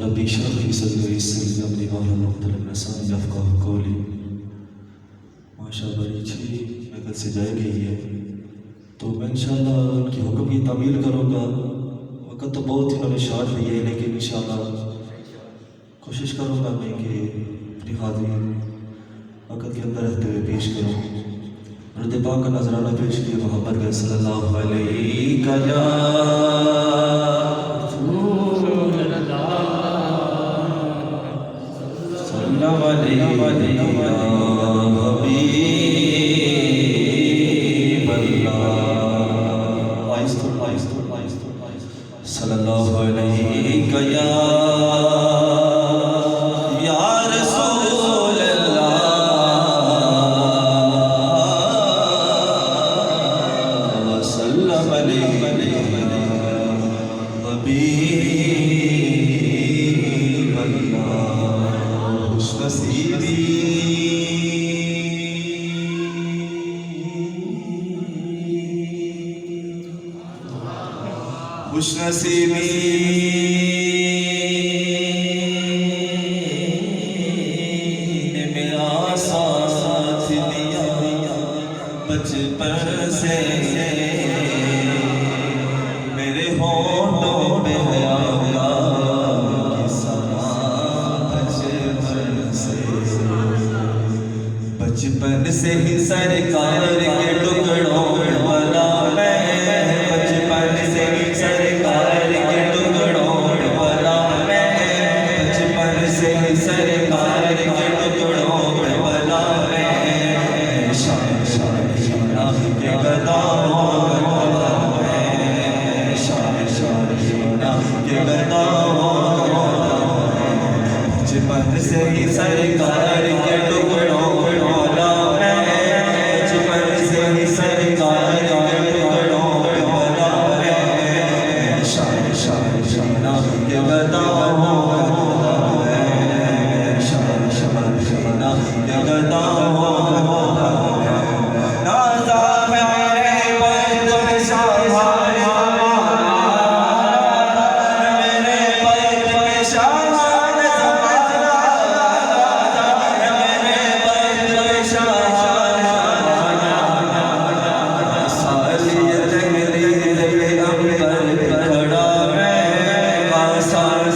रब्बी इश्रह ली सदरी वयस्सिर ली अमरी वाहलुल उक़दतम मिन लिसानी यफ़क़हू क़ौली। माशा बड़ी अच्छी नकल से जाए गई है, तो मैं इंशाअल्लाह उनकी हुक्म की तामील करूँगा। वक़्त तो बहुत ही उन्होंने शार्ट ली है, लेकिन इंशाअल्लाह कोशिश करूँगा मैं कि अपनी हाज़िरी वक़्त के अंदर रहते हुए पेश करूँ। रुद पाक का नजराना पेश किया मोहम्मद सल्लल्लाहु अलैहि सल्लल्लाहु अलैहि या रसूल अल्लाह सल्लम अलैहि हबीब अल्लाह खुशनसीबी खुशनसीबी ने मेरा साथ दिया बचपन से, मेरे होठों पे हया की समा बचपन से ही सरकार के टुकड़ों वाला मैं, बचपन से ही सरकार के टुकड़ों वाला मैं, बचपन से ही सरकार के टुकड़ों वाला मैं, शान शान शान के गदाओं वाला मैं, शान शान शान के गदाओं वाला मैं, बचपन से ही सरकार के टुकड़ों वाला मैं, बचपन से ही सरकार के टुकड़ों वाला मैं, शान शान शान के गदाओं वाला मैं, शान शान शान के गदाओं वाला मैं, नाज़ा है मेरे बंद पे शाहाना, मेरे बंद पे शाहाना ज़माना, मेरे बंद पे शाहाना, सारी तकदीर के अंबर खड़ा मैं, सारी